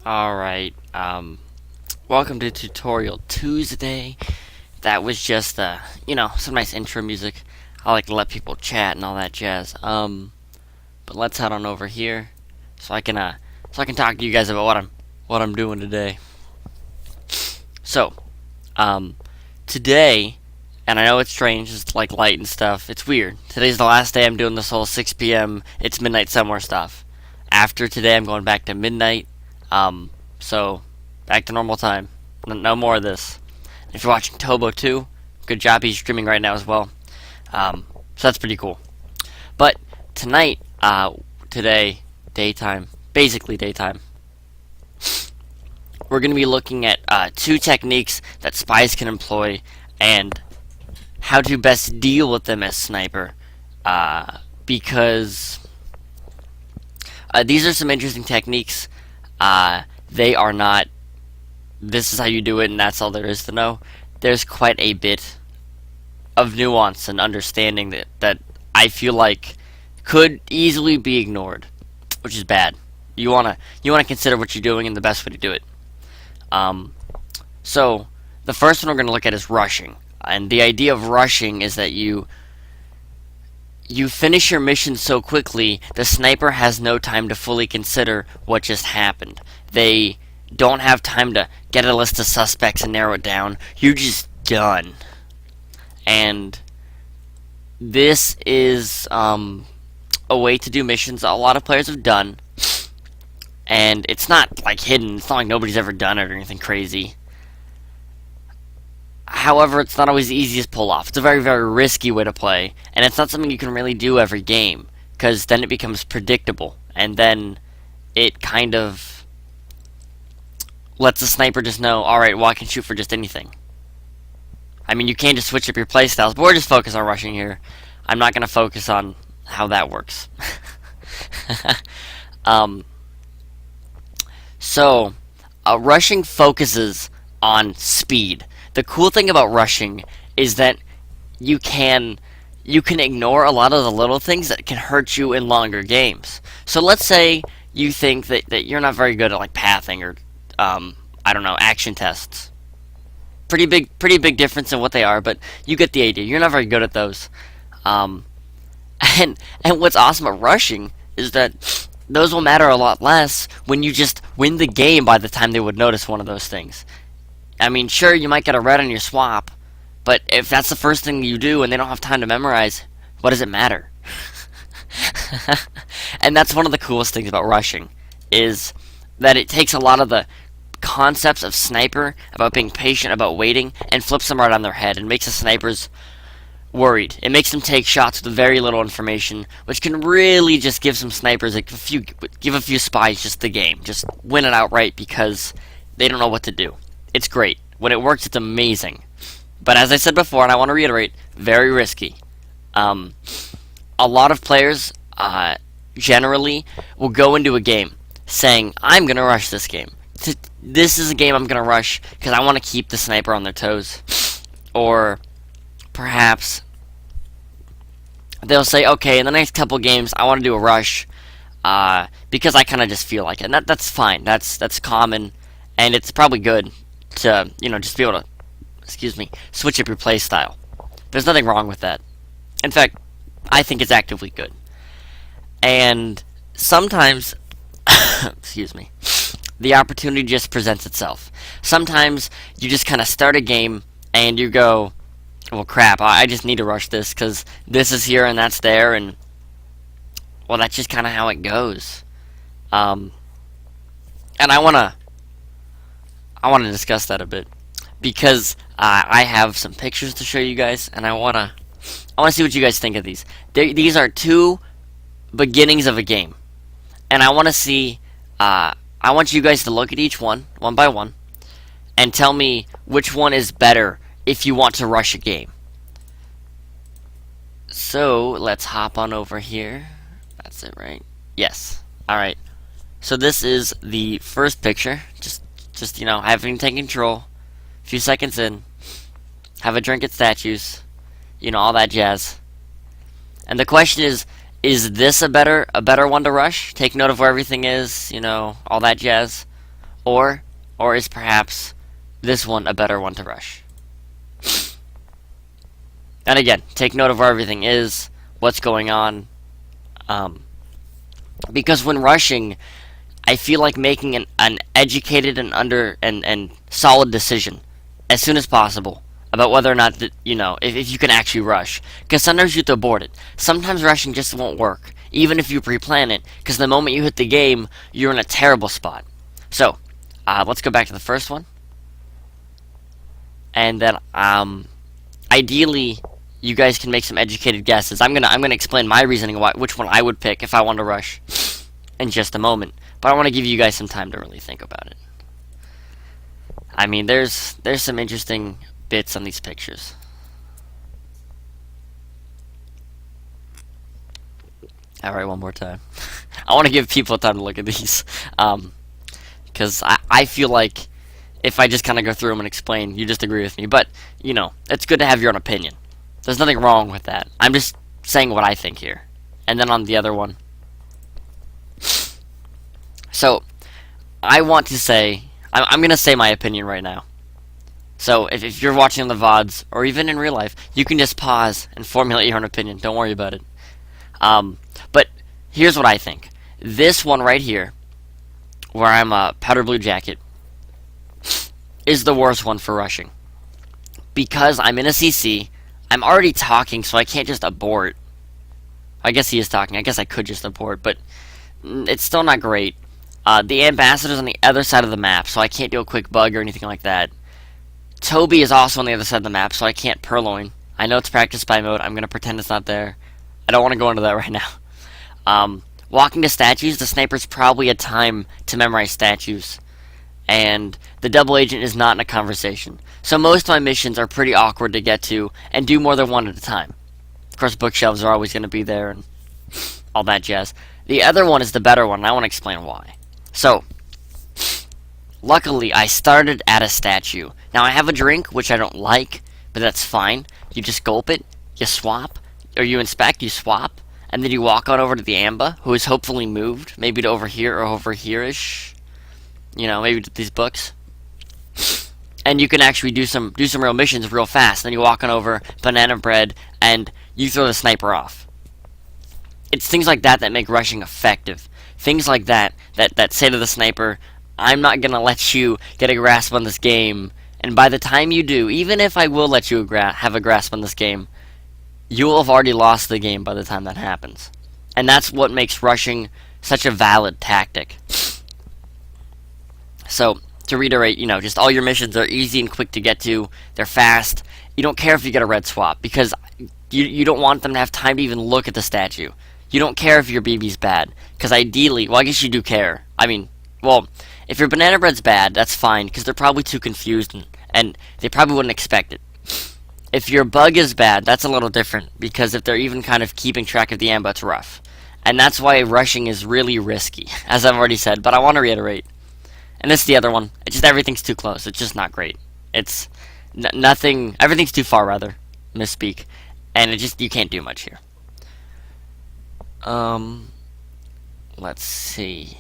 Alright, welcome to Tutorial Tuesday. That was just, some nice intro music. I like to let people chat and all that jazz. But let's head on over here so I can talk to you guys about what I'm doing today. So, um, today, and I know it's strange, it's like light and stuff. It's weird. Today's the last day I'm doing this whole 6 p.m. It's midnight somewhere stuff. After today, I'm going back to midnight. So back to normal time. No more of this. If you're watching Tobo too, good job. He's streaming right now as well. So that's pretty cool. But tonight, today, daytime, basically daytime, we're going to be looking at two techniques that spies can employ and how to best deal with them as sniper. Because these are some interesting techniques. They are not, this is how you do it and that's all there is to know. There's quite a bit of nuance and understanding that I feel like could easily be ignored, which is bad. You wanna consider what you're doing and the best way to do it. So the first one we're gonna look at is rushing, and the idea of rushing is that you finish your mission so quickly, the sniper has no time to fully consider what just happened. They don't have time to get a list of suspects and narrow it down. You're just done. And this is a way to do missions a lot of players have done. And it's not like hidden. It's not like nobody's ever done it or anything crazy. However, it's not always the easiest pull off. It's a very, very risky way to play, and it's not something you can really do every game, because then it becomes predictable, and then it kind of lets the sniper just know, alright, well, I can shoot for just anything. I mean, you can just switch up your playstyles, but we're just focused on rushing here. I'm not going to focus on how that works. um, rushing focuses on speed. The cool thing about rushing is that you can ignore a lot of the little things that can hurt you in longer games. So let's say you think that you're not very good at like pathing or I don't know, action tests. Pretty big difference in what they are, but you get the idea. You're not very good at those. Um, and what's awesome about rushing is that those will matter a lot less when you just win the game by the time they would notice one of those things. I mean, sure, you might get a red on your swap, but if that's the first thing you do and they don't have time to memorize, what does it matter? And that's one of the coolest things about rushing, is that it takes a lot of the concepts of sniper, about being patient, about waiting, and flips them right on their head and makes the snipers worried. It makes them take shots with very little information, which can really just give some snipers give a few spies just the game. Just win it outright because they don't know what to do. It's great. When it works, it's amazing. But as I said before, and I want to reiterate, very risky. A lot of players generally will go into a game saying, I'm going to rush this game. This is a game I'm going to rush because I want to keep the sniper on their toes. Or perhaps they'll say, okay, in the next couple games, I want to do a rush because I kind of just feel like it. And that's fine. That's common, and it's probably good to, just be able to, switch up your play style. There's nothing wrong with that. In fact, I think it's actively good. And sometimes, the opportunity just presents itself. Sometimes you just kind of start a game and you go, well, crap, I just need to rush this because this is here and that's there, and, well, that's just kind of how it goes. And I want to discuss that a bit because I have some pictures to show you guys, and I want to see what you guys think of these. These are two beginnings of a game, and I want to see. I want you guys to look at each one by one, and tell me which one is better if you want to rush a game. So let's hop on over here. That's it, right? Yes. All right. So this is the first picture. Just having taken control. A few seconds in, have a drink at statues, all that jazz. And the question is this a better one to rush? Take note of where everything is, all that jazz. Or is perhaps this one a better one to rush? And again, take note of where everything is, what's going on. Because when rushing, I feel like making an educated and solid decision as soon as possible about whether or not if you can actually rush. Because sometimes you have to abort it. Sometimes rushing just won't work, even if you pre-plan it. Because the moment you hit the game, you're in a terrible spot. So, let's go back to the first one, and then ideally, you guys can make some educated guesses. I'm gonna explain my reasoning which one I would pick if I want to rush in just a moment. But I want to give you guys some time to really think about it. I mean, there's some interesting bits on these pictures. Alright, one more time. I want to give people time to look at these. Because I feel like if I just kind of go through them and explain, you just agree with me. But, it's good to have your own opinion. There's nothing wrong with that. I'm just saying what I think here. And then on the other one. So, I want to say, I'm going to say my opinion right now. So, if you're watching on the VODs, or even in real life, you can just pause and formulate your own opinion. Don't worry about it. But here's what I think. This one right here, where I'm a powder blue jacket, is the worst one for rushing. Because I'm in a CC, I'm already talking, so I can't just abort. I guess he is talking. I guess I could just abort, but it's still not great. The ambassador's on the other side of the map, so I can't do a quick bug or anything like that. Toby is also on the other side of the map, so I can't purloin. I know it's practice spy mode. I'm going to pretend it's not there. I don't want to go into that right now. Walking to statues, the sniper's probably a time to memorize statues. And the double agent is not in a conversation. So most of my missions are pretty awkward to get to and do more than one at a time. Of course, bookshelves are always going to be there and all that jazz. The other one is the better one, and I want to explain why. So, luckily, I started at a statue. Now, I have a drink, which I don't like, but that's fine. You just gulp it, you swap, or you inspect, you swap, and then you walk on over to the Amba, who is hopefully moved, maybe to over here or over here-ish. Maybe to these books. And you can actually do some real missions real fast. Then you walk on over, banana bread, and you throw the sniper off. It's things like that that make rushing effective. Things like that say to the sniper, I'm not going to let you get a grasp on this game. And by the time you do, even if I will let you have a grasp on this game, you will have already lost the game by the time that happens. And that's what makes rushing such a valid tactic. So, to reiterate, just all your missions are easy and quick to get to. They're fast. You don't care if you get a red swap, because you don't want them to have time to even look at the statue. You don't care if your BB's bad, because ideally, well, I guess you do care. I mean, well, if your banana bread's bad, that's fine, because they're probably too confused, and they probably wouldn't expect it. If your bug is bad, that's a little different, because if they're even kind of keeping track of the Amba, it's rough. And that's why rushing is really risky, as I've already said, but I want to reiterate. And this is the other one. It's just everything's too close. It's just not great. It's nothing. Everything's too far, rather. Misspeak. And you can't do much here. Let's see.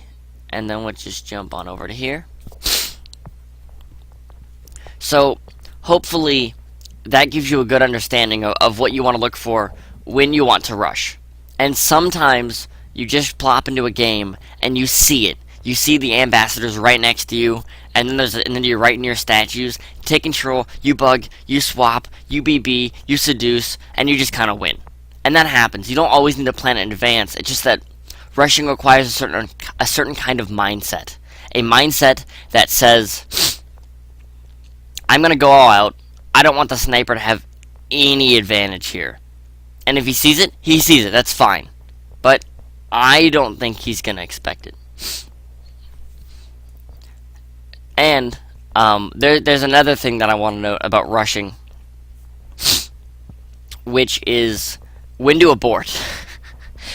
And then let's just jump on over to here. So, hopefully, that gives you a good understanding of what you want to look for when you want to rush. And sometimes, you just plop into a game, and you see it. You see the ambassadors right next to you, and then you're right near statues. Take control, you bug, you swap, you BB, you seduce, and you just kind of win. And that happens. You don't always need to plan in advance. It's just that rushing requires a certain kind of mindset. A mindset that says, I'm going to go all out. I don't want the sniper to have any advantage here. And if he sees it, he sees it. That's fine. But I don't think he's going to expect it. And there's another thing that I want to note about rushing, which is when to abort.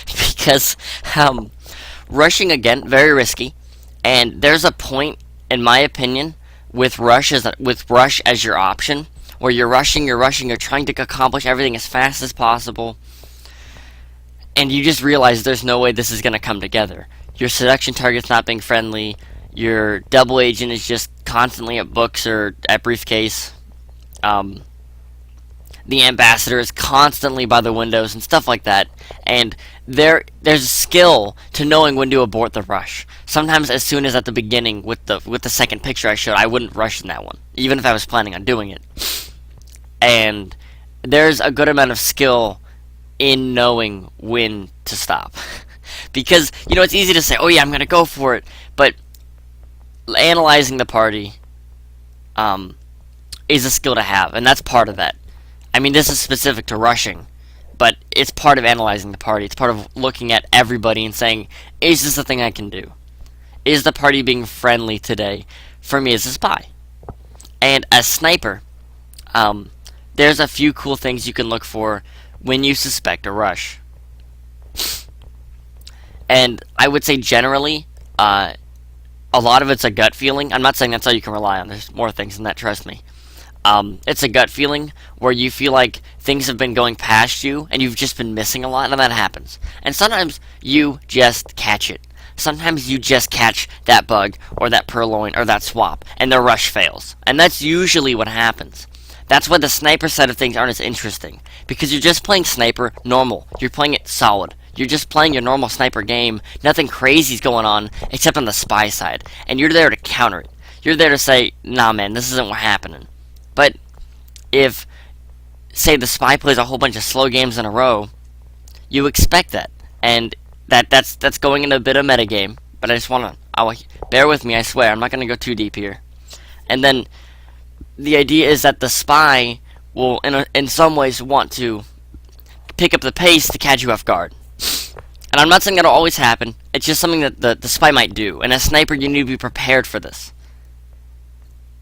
Because rushing, again, very risky, and there's a point, in my opinion, with rush as your option, where you're rushing, you're trying to accomplish everything as fast as possible, and you just realize there's no way this is going to come together. Your seduction target's not being friendly. Your double agent is just constantly at books or at briefcase. Um, the ambassador is constantly by the windows and stuff like that. And there's a skill to knowing when to abort the rush. Sometimes as soon as at the beginning with the second picture I showed, I wouldn't rush in that one, even if I was planning on doing it. And there's a good amount of skill in knowing when to stop. Because, it's easy to say, oh yeah, I'm going to go for it. But analyzing the party is a skill to have, and that's part of that. I mean, this is specific to rushing, but it's part of analyzing the party. It's part of looking at everybody and saying, is this a thing I can do? Is the party being friendly today for me as a spy? And as sniper, there's a few cool things you can look for when you suspect a rush. And I would say generally, a lot of it's a gut feeling. I'm not saying that's all you can rely on. There's more things than that, trust me. It's a gut feeling where you feel like things have been going past you and you've just been missing a lot, and that happens. And sometimes you just catch it. Sometimes you just catch that bug or that purloin or that swap, and the rush fails. And that's usually what happens. That's why the sniper side of things aren't as interesting, because you're just playing sniper normal. You're playing it solid. You're just playing your normal sniper game. Nothing crazy's going on except on the spy side, and you're there to counter it. You're there to say, nah man, this isn't what's happening. But if, say, the spy plays a whole bunch of slow games in a row, you expect that, and that's going into a bit of metagame. But I just want to, bear with me, I swear, I'm not going to go too deep here. And then the idea is that the spy will, in some ways, want to pick up the pace to catch you off guard. And I'm not saying that'll always happen. It's just something that the spy might do. And as a sniper, you need to be prepared for this.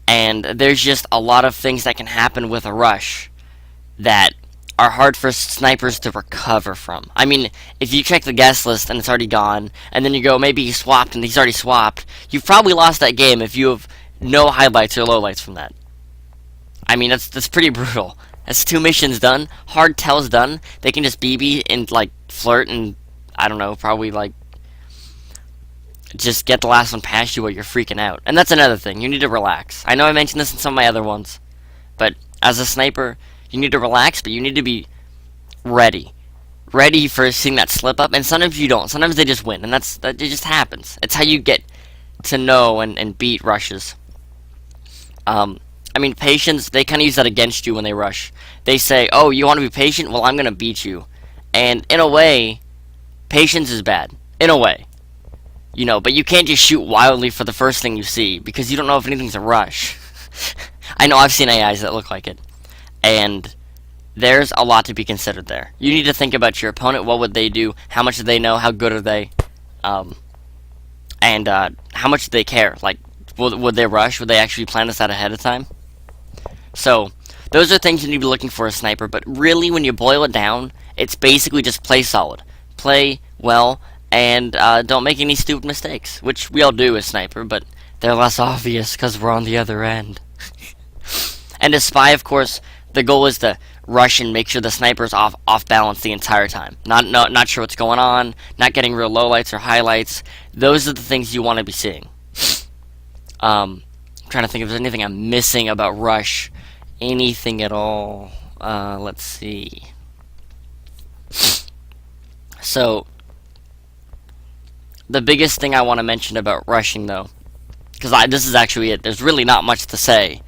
And there's just a lot of things that can happen with a rush that are hard for snipers to recover from. I mean, if you check the guest list and it's already gone, and then you go, maybe he swapped and he's already swapped, you've probably lost that game if you have no highlights or lowlights from that. I mean, that's pretty brutal. That's 2 missions done, hard tells done. They can just BB and, like, flirt and, I don't know, probably, like, just get the last one past you while you're freaking out. And that's another thing. You need to relax. I know I mentioned this in some of my other ones, but as a sniper, you need to relax, but you need to be ready. Ready for seeing that slip up, and sometimes you don't. Sometimes they just win, and that it just happens. It's how you get to know and beat rushes. I mean, patience, they kind of use that against you when they rush. They say, oh, you want to be patient? Well, I'm going to beat you. And in a way, patience is bad. In a way. But you can't just shoot wildly for the first thing you see, because you don't know if anything's a rush. I know I've seen AIs that look like it. And there's a lot to be considered there. You need to think about your opponent. What would they do? How much do they know? How good are they? And how much do they care? Like, would they rush? Would they actually plan this out ahead of time? So, those are things you need to be looking for as a sniper. But really, when you boil it down, it's basically just play solid. Play well. And don't make any stupid mistakes, which we all do as sniper, but they're less obvious because we're on the other end. And as spy, of course, the goal is to rush and make sure the sniper's off balance the entire time. Not sure what's going on, not getting real lowlights or highlights. Those are the things you want to be seeing. I'm trying to think if there's anything I'm missing about rush. Anything at all. Let's see. So, the biggest thing I want to mention about rushing, though, because this is actually it. There's really not much to say.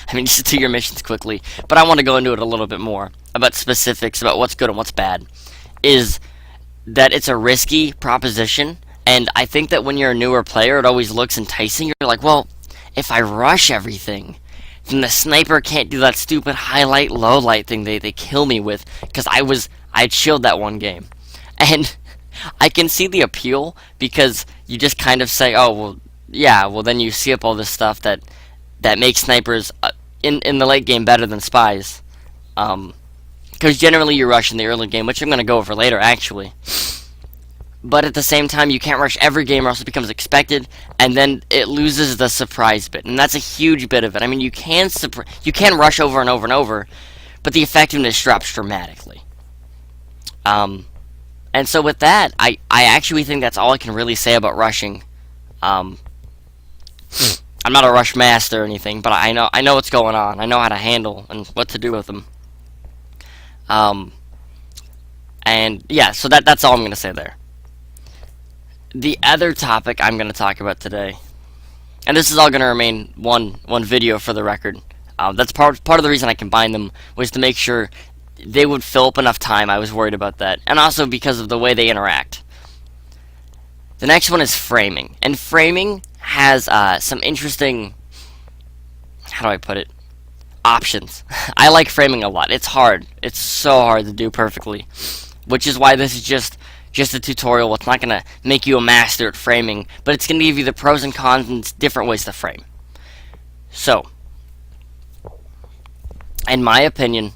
I mean, just do your missions quickly. But I want to go into it a little bit more about specifics about what's good and what's bad. Is that it's a risky proposition, and I think that when you're a newer player, it always looks enticing. You're like, well, if I rush everything, then the sniper can't do that stupid highlight, low light thing they kill me with, because I had shielded that one game. And I can see the appeal, because you just kind of say, oh, well, yeah, well, then you see up all this stuff that makes snipers in the late game better than spies. Because generally you rush in the early game, which I'm going to go over later, actually. But at the same time, you can't rush every game or else it becomes expected, and then it loses the surprise bit. And that's a huge bit of it. I mean, you can rush over and over and over, but the effectiveness drops dramatically. And so with that, I actually think that's all I can really say about rushing. I'm not a rush master or anything, but I know what's going on. I know how to handle and what to do with them. Um, and yeah, so that's all I'm gonna say there. The other topic I'm gonna talk about today, and this is all gonna remain one video for the record. That's part of the reason I combined them, was to make sure they would fill up enough time. I was worried about that, and also because of the way they interact. The next one is framing, and framing has some interesting, how do I put it, options. I like framing a lot. It's hard. It's so hard to do perfectly, which is why this is just a tutorial. It's not going to make you a master at framing, but it's going to give you the pros and cons and different ways to frame. So, in my opinion,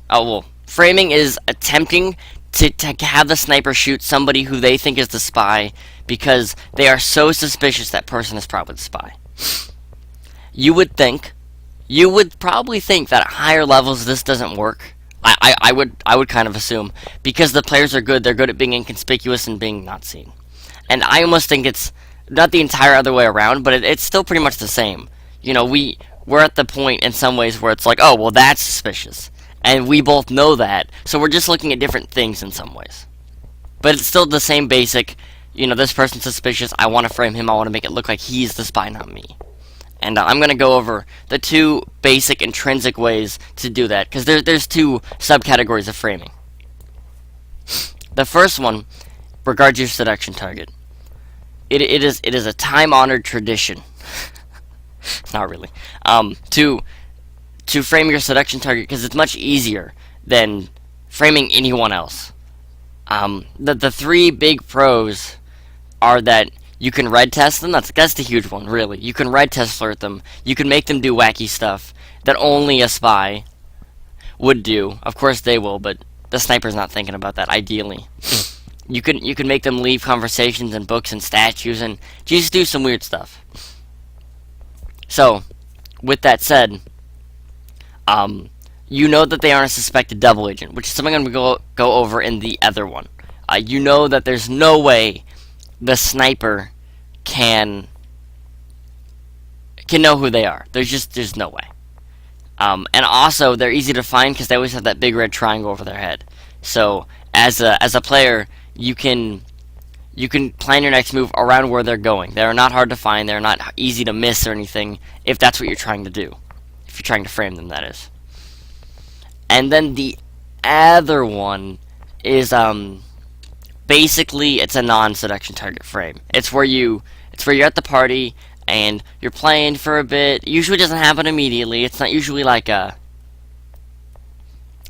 framing is attempting to have the sniper shoot somebody who they think is the spy because they are so suspicious that person is probably the spy. You would probably think that at higher levels this doesn't work. I would kind of assume, because the players are good, they're good at being inconspicuous and being not seen. And I almost think it's not the entire other way around, but it's still pretty much the same. You know, we're at the point in some ways where it's like, oh, well, that's suspicious. And we both know that, so we're just looking at different things in some ways. But it's still the same basic, you know, this person's suspicious, I want to frame him, I want to make it look like he's the spy, not me. And I'm going to go over the two basic intrinsic ways to do that, because there's two subcategories of framing. The first one regards your seduction target. It is a time-honored tradition. Not really. To frame your seduction target, because it's much easier than framing anyone else. The three big pros are that you can red test them. That's the huge one, really. You can red test flirt them. You can make them do wacky stuff that only a spy would do. Of course they will, but the sniper's not thinking about that, ideally. You can make them leave conversations and books and statues and just do some weird stuff. So, with that said, you know that they aren't a suspected double agent, which is something I'm going to go over in the other one. You know that there's no way the sniper can know who they are. There's no way. And also, they're easy to find because they always have that big red triangle over their head. So, as a player, you can plan your next move around where they're going. They're not hard to find. They're not easy to miss or anything, if that's what you're trying to do. If you're trying to frame them, that is. And then the other one is basically it's a non-seduction target frame. It's where you're at the party and you're playing for a bit. It usually doesn't happen immediately. It's not usually like a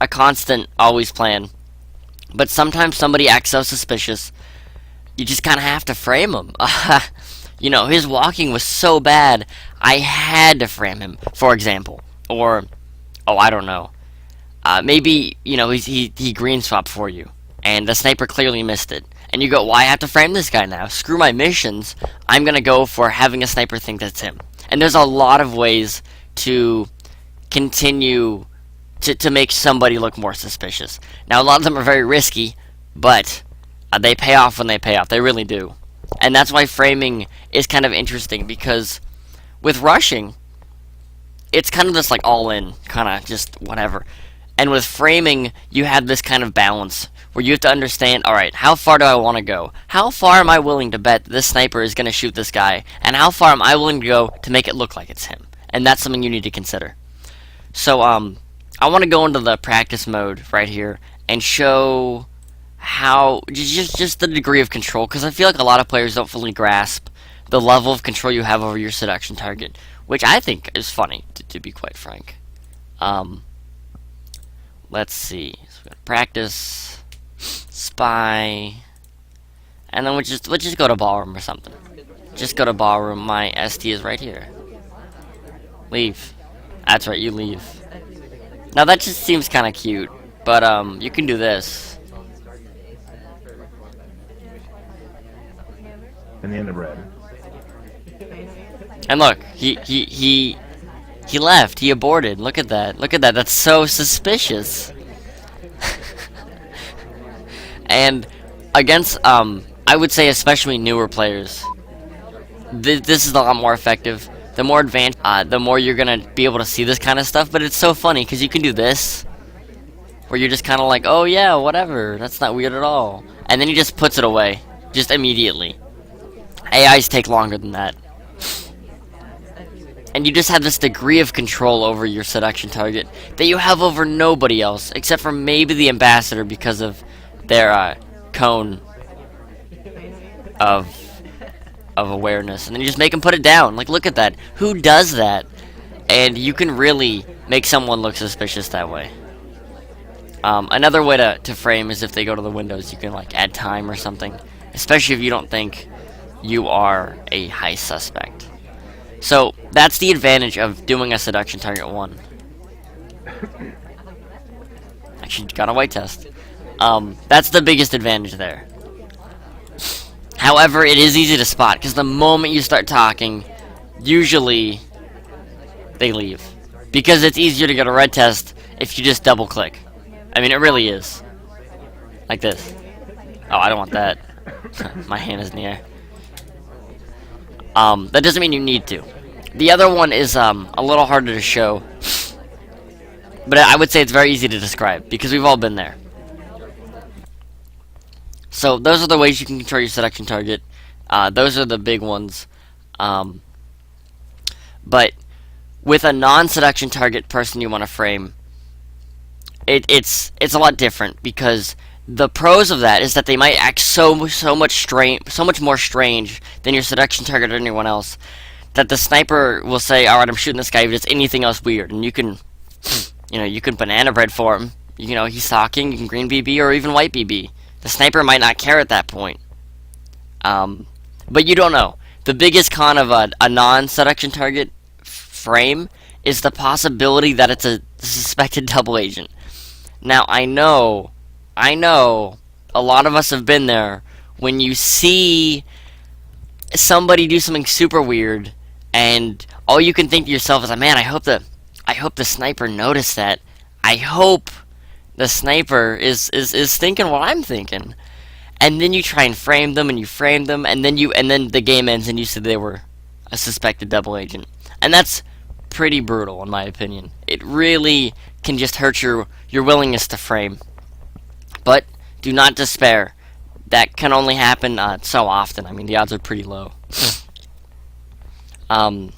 constant always plan. But sometimes somebody acts so suspicious, you just kind of have to frame him. You know, his walking was so bad, I had to frame him, for example. Or, oh, I don't know. Maybe, you know, he green swapped for you, and the sniper clearly missed it. And you go, well, I have to frame this guy now. Screw my missions. I'm going to go for having a sniper think that's him. And there's a lot of ways to continue to make somebody look more suspicious. Now, a lot of them are very risky, but they pay off when they pay off. They really do. And that's why framing is kind of interesting, because with rushing, it's kind of just like all in, kind of just whatever. And with framing, you have this kind of balance where you have to understand, alright, how far do I want to go? How far am I willing to bet that this sniper is going to shoot this guy? And how far am I willing to go to make it look like it's him? And that's something you need to consider. So, I want to go into the practice mode right here and show how, just the degree of control, because I feel like a lot of players don't fully grasp the level of control you have over your seduction target, which I think is funny, to be quite frank. Let's see. So we got practice, spy, and then we'll just go to ballroom or something. Just go to ballroom. My ST is right here. Leave. That's right, you leave. Now that just seems kind of cute, but you can do this. And the end of red. And look, he left. He aborted. Look at that. Look at that. That's so suspicious. And against, I would say especially newer players, this is a lot more effective. the more advanced, the more you're gonna be able to see this kind of stuff. But it's so funny because you can do this, where you're just kind of like, oh yeah, whatever, that's not weird at all, and then he just puts it away, just immediately. AIs take longer than that. And you just have this degree of control over your seduction target that you have over nobody else, except for maybe the ambassador because of their cone of awareness. And then you just make them put it down. Like, look at that. Who does that? And you can really make someone look suspicious that way. Another way to frame is if they go to the windows, you can like add time or something, especially if you don't think you are a high suspect. So that's the advantage of doing a seduction target 1. Actually, got a white test. That's the biggest advantage there. However, it is easy to spot because the moment you start talking, usually they leave, because it's easier to get a red test if you just double click. I mean, it really is. Like this. Oh, I don't want that. My hand is in the air. That doesn't mean you need to. The other one is a little harder to show, but I would say it's very easy to describe because we've all been there. So those are the ways you can control your seduction target. Those are the big ones. But with a non-seduction target person you want to frame, it's a lot different, because the pros of that is that they might act so much more strange than your seduction target or anyone else, that the sniper will say, alright, I'm shooting this guy if it's anything else weird, and you can banana bread for him. He's talking, you can green BB or even white BB. The sniper might not care at that point. But you don't know. The biggest con of a non-seduction target frame is the possibility that it's a suspected double agent. Now, I know, a lot of us have been there when you see somebody do something super weird, and all you can think to yourself is, man, I hope the sniper noticed that. I hope the sniper is thinking what I'm thinking. And then you try and frame them, and you frame them, and then the game ends, and you said they were a suspected double agent. And that's pretty brutal, in my opinion. It really can just hurt your willingness to frame. But do not despair. That can only happen so often. I mean, the odds are pretty low. And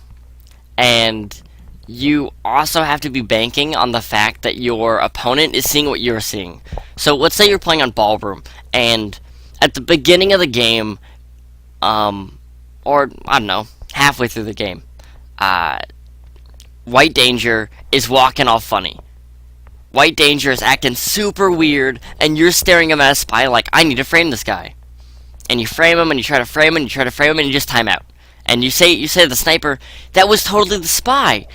you also have to be banking on the fact that your opponent is seeing what you're seeing. So let's say you're playing on Ballroom, and at the beginning of the game, or I don't know, halfway through the game, White Danger is walking all funny. White Danger is acting super weird, and you're staring him at a spy like, I need to frame this guy. And you frame him, and you try to frame him, and you try to frame him, and you just time out. And you say to the sniper, that was totally the spy.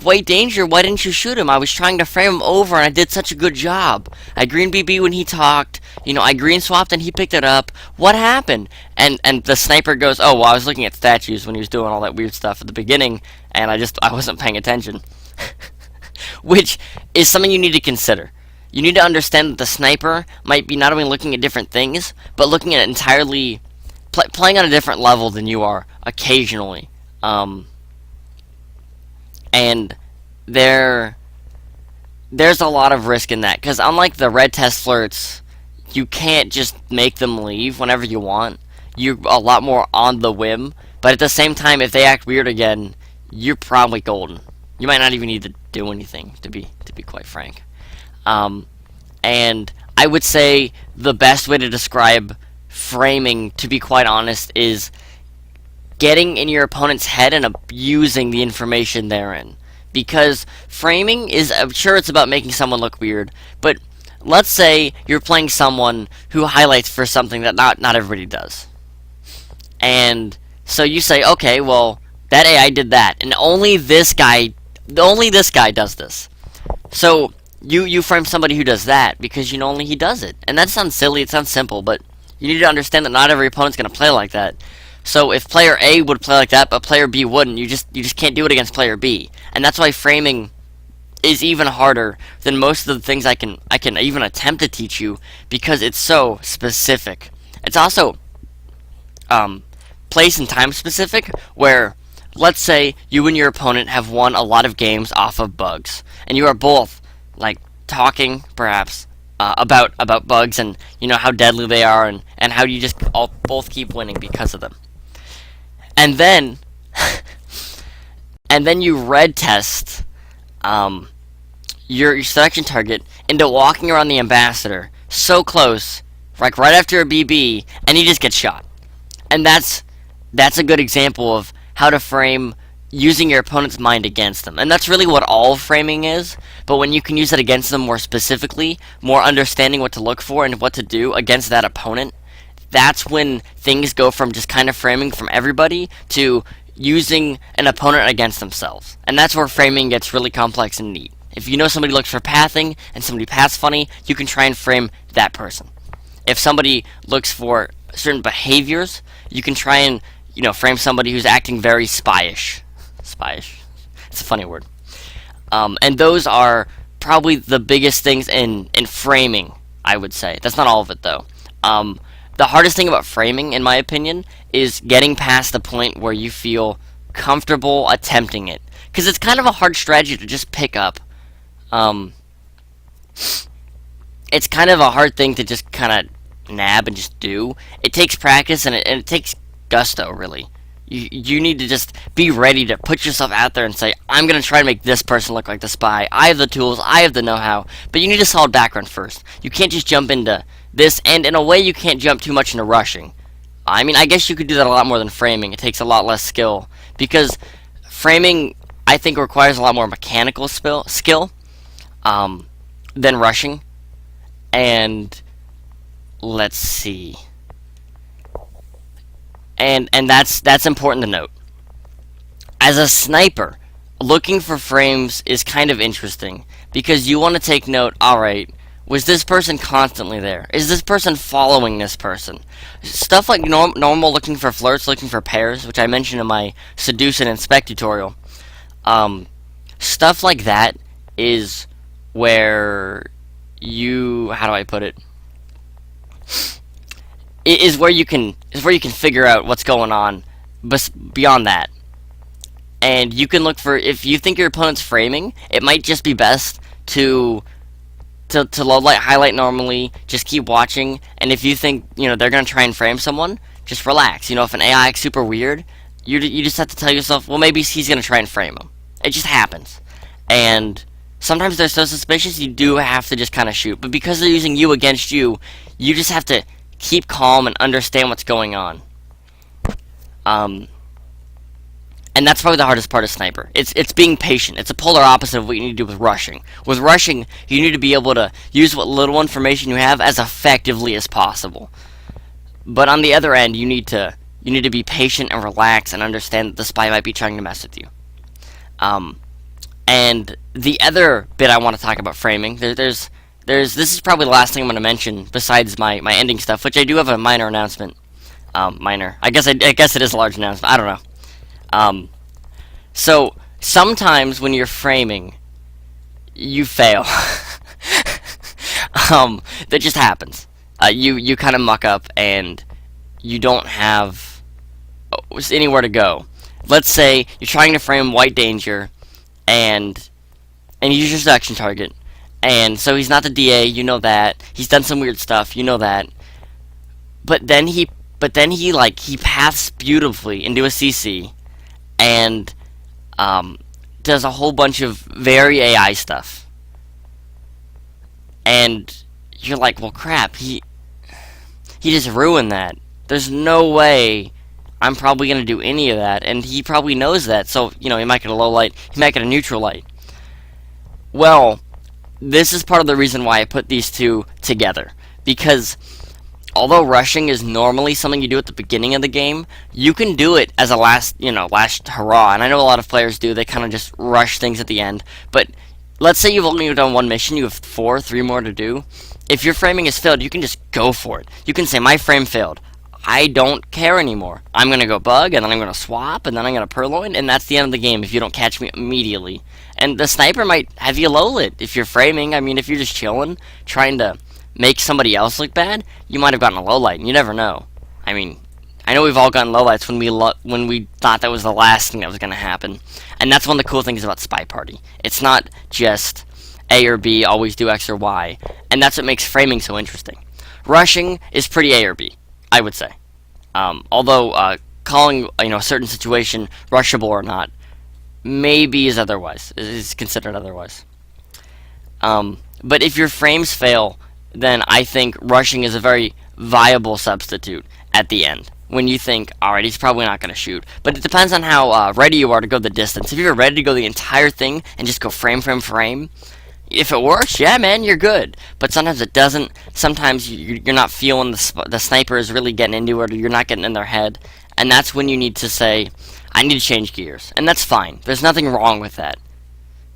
White Danger, why didn't you shoot him? I was trying to frame him over, and I did such a good job. I green BB when he talked. I green swapped, and he picked it up. What happened? And the sniper goes, oh, well, I was looking at statues when he was doing all that weird stuff at the beginning, and I wasn't paying attention. Which is something you need to consider. You need to understand that the sniper might be not only looking at different things, but looking at it entirely, playing on a different level than you are occasionally. And there's a lot of risk in that, because unlike the red test flirts, you can't just make them leave whenever you want. You're a lot more on the whim, but at the same time, if they act weird again, you're probably golden. You might not even need to do anything, to be quite frank. And I would say the best way to describe framing, to be quite honest, is getting in your opponent's head and abusing the information therein. Because framing is, I'm sure it's about making someone look weird, but let's say you're playing someone who highlights for something that not everybody does. And so you say, okay, well, that AI did that, and only this guy does this. So you frame somebody who does that because only he does it. And that sounds silly, it sounds simple, but you need to understand that not every opponent's going to play like that. So if player A would play like that, but player B wouldn't, you just can't do it against player B. And that's why framing is even harder than most of the things I can even attempt to teach you, because it's so specific. It's also place and time specific, where let's say you and your opponent have won a lot of games off of bugs, and you are both like talking perhaps about bugs and how deadly they are and how you just all both keep winning because of them. And then and then you red test um, your selection target into walking around the ambassador so close, like right after a BB, and he just gets shot. And that's a good example of how to frame using your opponent's mind against them. And that's really what all framing is, but when you can use it against them more specifically, more understanding what to look for and what to do against that opponent, that's when things go from just kind of framing from everybody to using an opponent against themselves. And that's where framing gets really complex and neat. If you know somebody looks for pathing and somebody paths funny, you can try and frame that person. If somebody looks for certain behaviors, you can try and frame somebody who's acting very spyish. Spyish. It's a funny word. And those are probably the biggest things in framing, I would say. That's not all of it, though. The hardest thing about framing, in my opinion, is getting past the point where you feel comfortable attempting it. Because it's kind of a hard strategy to just pick up. It's kind of a hard thing to just kind of nab and just do. It takes practice and it takes gusto, really. You need to just be ready to put yourself out there and say, I'm going to try to make this person look like the spy. I have the tools, I have the know-how, but you need a solid background first. You can't just jump into this, and in a way you can't jump too much into rushing. I mean, I guess you could do that a lot more than framing. It takes a lot less skill, because framing, I think, requires a lot more mechanical skill than rushing. And let's see. And that's important to note. As a sniper, looking for frames is kind of interesting because you want to take note, alright, was this person constantly there? Is this person following this person? Stuff like normal looking for flirts, looking for pairs, which I mentioned in my seduce and inspect tutorial. Stuff like that is where how do I put it? Is where you can figure out what's going on beyond that. And you can look for, if you think your opponent's framing, it might just be best to low light, highlight normally, just keep watching, and if you think, they're going to try and frame someone, just relax. If an AI acts super weird, you just have to tell yourself, well, maybe he's going to try and frame him. It just happens. And sometimes they're so suspicious, you do have to just kind of shoot. But because they're using you against you, you just have to keep calm and understand what's going on. And that's probably the hardest part of sniper. It's being patient. It's a polar opposite of what you need to do with rushing. With rushing, you need to be able to use what little information you have as effectively as possible. But on the other end, you need to be patient and relax and understand that the spy might be trying to mess with you. And the other bit I want to talk about framing, this is probably the last thing I'm going to mention besides my ending stuff, which I do have a minor announcement. Minor. I guess it is a large announcement. I don't know. So sometimes when you're framing, you fail. That just happens. You kind of muck up and you don't have anywhere to go. Let's say you're trying to frame White Danger and you use your selection target. And so he's not the DA, you know that. He's done some weird stuff, you know that. But then he paths beautifully into a CC and does a whole bunch of very AI stuff. And you're like, well, crap, he just ruined that. There's no way I'm probably going to do any of that, and he probably knows that. So, he might get a low light, he might get a neutral light. Well, this is part of the reason why I put these two together. Because although rushing is normally something you do at the beginning of the game, you can do it as a last hurrah. And I know a lot of players do. They kind of just rush things at the end. But let's say you've only done one mission, you have 3 more to do. If your framing has failed, you can just go for it. You can say, my frame failed. I don't care anymore. I'm going to go bug, and then I'm going to swap, and then I'm going to purloin, and that's the end of the game if you don't catch me immediately. And the sniper might have you low lit if you're framing. I mean, if you're just chilling, trying to make somebody else look bad, you might have gotten a low light, and you never know. I mean, I know we've all gotten lowlights when we thought that was the last thing that was going to happen, and that's one of the cool things about Spy Party. It's not just A or B, always do X or Y, and that's what makes framing so interesting. Rushing is pretty A or B, I would say. Although calling a certain situation rushable or not, maybe is considered otherwise. But if your frames fail, then I think rushing is a very viable substitute at the end. When you think, alright, he's probably not going to shoot. But it depends on how ready you are to go the distance. If you're ready to go the entire thing and just go frame, if it works, yeah, man, you're good. But sometimes it doesn't. Sometimes you're not feeling the sniper is really getting into it, or you're not getting in their head. And that's when you need to say, I need to change gears. And that's fine. There's nothing wrong with that.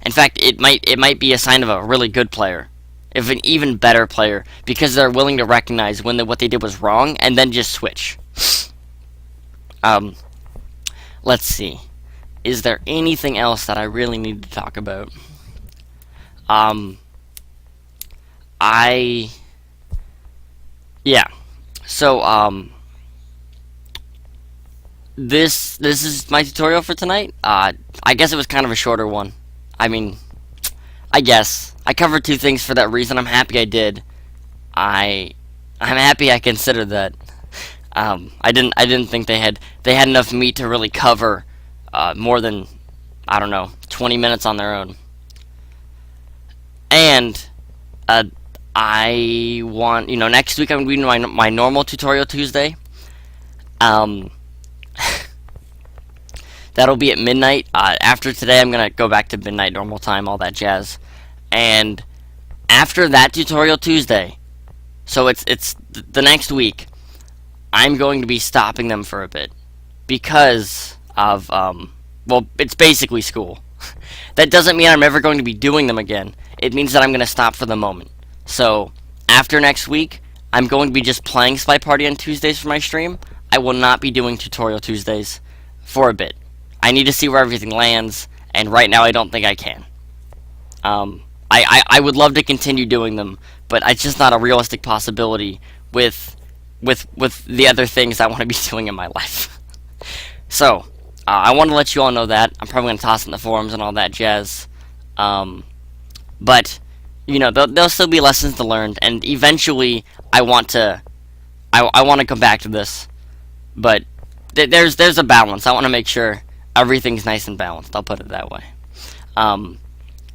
In fact, it might be a sign of a really good player, if an even better player, because they're willing to recognize when what they did was wrong and then just switch. Let's see. Is there anything else that I really need to talk about? Yeah. So, this is my tutorial for tonight. I guess it was kind of a shorter one. I mean, I guess I covered two things for that reason. I'm happy I did. I'm happy I considered that. I didn't think they had enough meat to really cover more than, I don't know, 20 minutes on their own. And I want, next week I'm going to be doing my normal tutorial Tuesday. That'll be at midnight. After today, I'm going to go back to midnight normal time, all that jazz. And after that tutorial Tuesday, so it's the next week, I'm going to be stopping them for a bit because of well, it's basically school. That doesn't mean I'm ever going to be doing them again. It means that I'm going to stop for the moment. So after next week, I'm going to be just playing Spy Party on Tuesdays for my stream. I will not be doing tutorial Tuesdays for a bit. I need to see where everything lands, and right now I don't think I can. I would love to continue doing them, but it's just not a realistic possibility with the other things I want to be doing in my life. So, I want to let you all know that. I'm probably going to toss it in the forums and all that jazz. But, there'll still be lessons to learn, and eventually I want to come back to this. But there's a balance. I want to make sure everything's nice and balanced. I'll put it that way.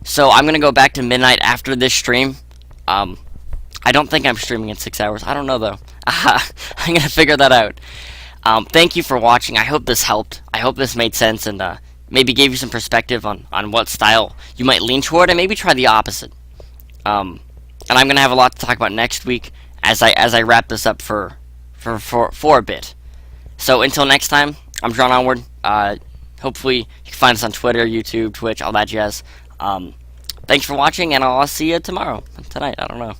So I'm going to go back to midnight after this stream. I don't think I'm streaming in 6 hours. I don't know, though. I'm going to figure that out. Thank you for watching. I hope this helped. I hope this made sense and maybe gave you some perspective on what style you might lean toward, and maybe try the opposite. And I'm going to have a lot to talk about next week as I wrap this up for a bit. So until next time, I'm Drawn Onward. Hopefully you can find us on Twitter, YouTube, Twitch, all that jazz. Thanks for watching, and I'll see you tonight. I don't know.